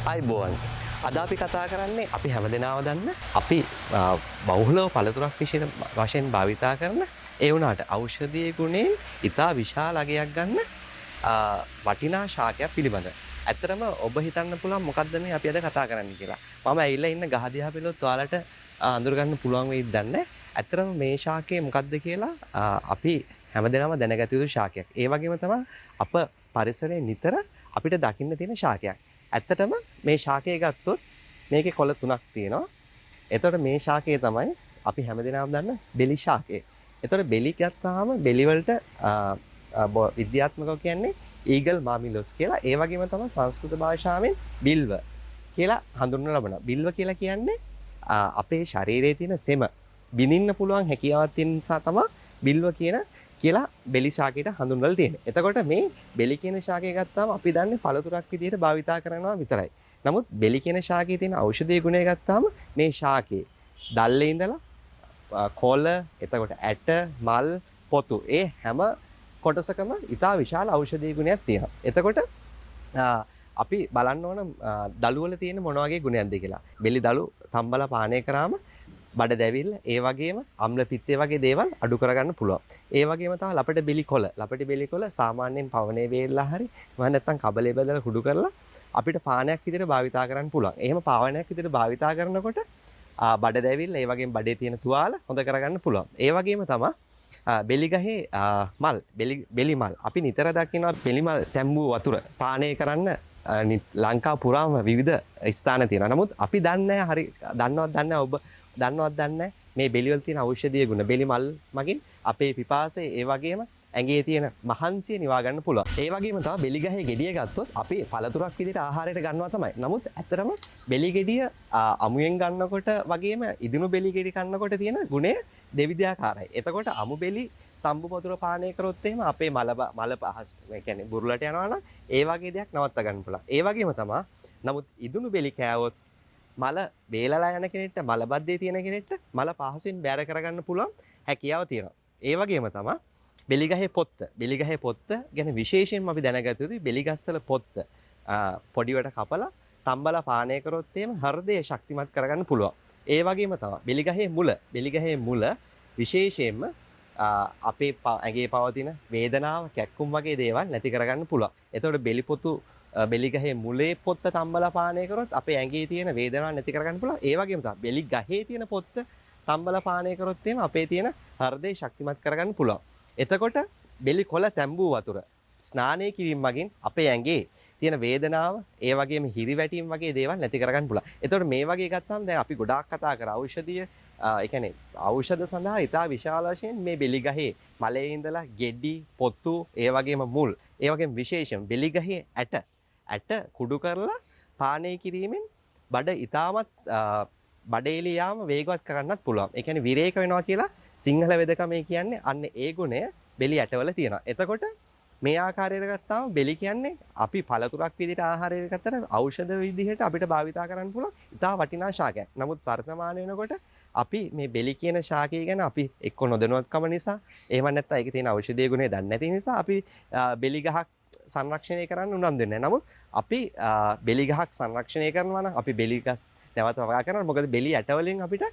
අයිබෝවන් අද අපි කතා කරන්නේ අපි හැමදෙනාම දන්න අපි බහුලව පළතුරක් වශයෙන් භාවිතා කරන ඒ වුණාට ඖෂධීය ගුණයෙන් ඉතා විශාල අගයක් ගන්න වටිනා ශාකයක් පිළිබඳ. ඇත්තටම ඔබ හිතන්න පුළුවන් මොකද්ද මේ අපි අද කතා කරන්නේ කියලා. මම ඇවිල්ලා ඉන්න ගහ දිහා බැලුවොත් ඔයාලට අඳුර ගන්න පුළුවන් වෙයිද දන්නේ. ඇත්තටම මේ ශාකය මොකද්ද කියලා අපි හැමදෙනාම දැනගත යුතු ශාකයක්. ඒ වගේම තමයි අප පරිසරයේ නිතර අපිට දකින්න තියෙන ශාකයක්. ඇත්තටම මේ ශාකය ගත්තොත් මේකේ කොළ තුනක් තියෙනවා. එතකොට මේ ශාකය තමයි අපි හැමදෙනාම දන්න බෙලි ශාකය. එතකොට බෙලි ගත්තාම බෙලි වලට විද්‍යාත්මකව කියන්නේ ඊගල් මාමිලොස් කියලා. ඒ වගේම තමයි සංස්කෘත භාෂාවෙන් බිල්ව කියලා හඳුන්වන ලබනවා. බිල්ව කියලා කියන්නේ අපේ ශරීරයේ තියෙන සෙම බිනින්න පුළුවන් හැකියාවක් තියෙන නිසා තමයි බිල්ව කියලා බෙලි ශාකයට හඳුන්වලා තියෙන්නේ. එතකොට මේ බෙලි කියන ශාකය ගත්තාම අපි දන්නේ පළතුරක් විදිහට භාවිතා කරනවා විතරයි. නමුත් බෙලි කියන ශාකයේ තියෙන ඖෂධීය ගුණය ගත්තාම මේ ශාකයේ දැල්ලේ ඉඳලා කොළ, එතකොට ඇට, මල්, පොතු ඒ හැම කොටසකම ඉතා විශාල ඖෂධීය ගුණයක් තියෙනවා. එතකොට අපි බලන්න ඕන දළු වල තියෙන මොන වගේ ගුණයක්ද කියලා. බෙලි දළු තම්බලා පානය කරාම බඩ දැවිල්ල ඒ වගේම අම්ල පිත්තේ වගේ දේවල් අඩු කරගන්න පුළුවන්. ඒ වගේම තමයි ලපටි බෙලි කොළ. ලපටි බෙලි කොළ සාමාන්‍යයෙන් පවනේ වේල්ලා හරි මම නැත්තම් කබලේ බදලා කුඩු කරලා අපිට පානයක් විදිහට භාවිතා කරන්න පුළුවන්. එහෙම පානයක් විදිහට භාවිතා කරනකොට බඩ දැවිල්ල ඒ වගේම බඩේ තියෙන තුවාල හොඳ කරගන්න පුළුවන්. ඒ වගේම තමයි බෙලි ගහේ මල් බෙලි මල්. අපි නිතර දකිනවා බෙලි මල් තැම්බූ වතුර පානය කරන්න ලංකාව පුරාම විවිධ ස්ථාන තියෙනවා. නමුත් අපි දන්නේ හරි ඔබ දන්නවත් දන්නේ මේ බෙලි වල තියෙන ඖෂධීය ගුණ. බෙලි මල් මගින් අපේ පිපාසය ඒ වගේම ඇඟේ තියෙන මහන්සිය නිවා ගන්න පුළුවන්. ඒ වගේම තමයි බෙලි ගහේ ගෙඩිය ගත්තොත් අපි පළතුරක් විදිහට ආහාරයට ගන්නවා තමයි. නමුත් ඇත්තටම බෙලි ගෙඩිය අමුයෙන් ගන්නකොට වගේම ඉදුණු බෙලි ගෙඩි කන්නකොට තියෙන ගුණය දෙවිධාකාරයි. එතකොට අමු බෙලි තම්බු වතුර පානය කරොත් එහෙම අපේ මල පහස් ඒ කියන්නේ බුරුලට යනවා නම් ඒ වගේ දෙයක් නවත්ත ගන්න පුළුවන්. ඒ වගේම තමයි නමුත් ඉදුණු බෙලි කෑවොත් මල වේලලා යන කෙනෙක්ට මල බද්දේ තියෙන කෙනෙක්ට මල පහසුවෙන් බැර කරගන්න පුළුවන් හැකියාව තියෙනවා. ඒ වගේම තමයි බෙලි ගහේ පොත්ත. බෙලි ගහේ පොත්ත ගැන විශේෂයෙන්ම අපි දැනගත යුතුයි. බෙලි ගස්වල පොත්ත පොඩිවට කපලා තම්බලා පානය කරොත් එහෙම හෘදය ශක්තිමත් කරගන්න පුළුවන්. ඒ වගේම තමයි බෙලි ගහේ මුල. බෙලි ගහේ මුල විශේෂයෙන්ම අපේ ඇඟේ පවතින වේදනාව, කැක්කුම් වගේ දේවල් නැති කරගන්න පුළුවන්. එතකොට බෙලි ගහේ මුලේ පොත්ත තම්බලා පානය කරොත් අපේ ඇඟේ තියෙන වේදනාව නැති කරගන්න පුළුවන්. ඒ වගේම තමයි බෙලි ගහේ තියෙන පොත්ත තම්බලා පානය කරොත් එහෙම අපේ තියෙන හෘදය ශක්තිමත් කරගන්න පුළුවන්. එතකොට බෙලි කොළ තැම්බූ වතුර ස්නානය කිරීම මගින් අපේ ඇඟේ තියෙන වේදනාව, ඒ වගේම හිරිවැටීම් වගේ දේවල් නැති කරගන්න පුළුවන්. එතකොට මේ වගේ ගත්තාම දැන් අපි ගොඩාක් කතා කර ඖෂධීය ඒ කියන්නේ ඖෂධ සඳහා ඉතා විශාල වශයෙන් මේ බෙලි ගහේ මලේ ඉඳලා ගෙඩි, පොතු, ඒ වගේම මුල්, ඒ වගේම විශේෂයෙන් බෙලි ගහේ ඇට කුඩු කරලා පානය කිරීමෙන් බඩ ඉතාමත් බඩේලිය යාම වේගවත් කරන්නත් පුළුවන්. ඒ කියන්නේ විරේක වෙනවා කියලා සිංහල වෙදකමේ කියන්නේ අන්න ඒ ගුණය බෙලි ඇටවල තියෙනවා. එතකොට මේ ආකාරයට ගත්තාම බෙලි කියන්නේ අපි පළතුරක් විදිහට ආහාරයට ගත්තට ඖෂධ විදිහට අපිට භාවිතා කරන්න පුළුවන් ඉතා වටිනා ශාකයක්. නමුත් වර්තමාන වෙනකොට අපි මේ බෙලි කියන ශාකය ගැන අපි එක්ක නොදැනුවත්කම නිසා එහෙම නැත්නම් ඒකේ තියෙන ඖෂධීය ගුණය දන්නේ නැති නිසා අපි බෙලි ගහක් සංරක්ෂණය කරන්න උනන්දු වෙන්නේ නැහැ. නමුත් අපි බෙලි ගහක් සංරක්ෂණය කරනවා නම් අපි බෙලි ගස් නැවත වගා කරනවා. මොකද බෙලි ඇට වලින් අපිට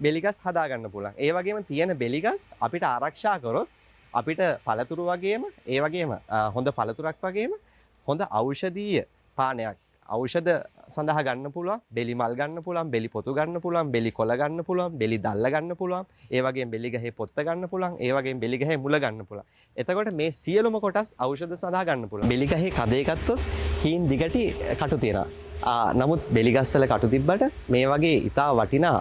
බෙලි ගස් හදා ගන්න පුළුවන්. ඒ වගේම තියෙන බෙලි ගස් අපිට ආරක්ෂා කරොත් අපිට පළතුරු වගේම ඒ වගේම හොඳ පළතුරක් වගේම හොඳ ඖෂධීය පානයක් ඖෂධ සඳහා ගන්න පුළුවන්. බෙලි මල් ගන්න පුළුවන්, බෙලි පොතු ගන්න පුළුවන්, බෙලි කොළ ගන්න පුළුවන්, බෙලි දැල්ල ගන්න පුළුවන්. ඒ වගේම බෙලි ගහේ පොත්ත ගන්න පුළුවන්. ඒ වගේම බෙලි ගහේ මුල ගන්න පුළුවන්. එතකොට මේ සියලුම කොටස් ඖෂධ සඳහා ගන්න පුළුවන්. බෙලි ගහේ කදේ ගත්තොත් හීන් දිගටි කටු තියෙනවා. නමුත් බෙලි ගස්වල කටු තිබ්බට මේ වගේ ඉතා වටිනා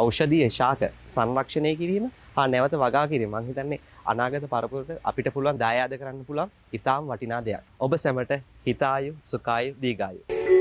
ඖෂධීය ශාක සංරක්ෂණය කිරීම නැවත වගා කිරීම මම හිතන්නේ අනාගත පරපුරට අපිට පුළුවන් දායාද කරන්න පුළුවන් ඉතාම වටිනා දෙයක්. ඔබ සැමට හිතායු සුඛායු දීගායු.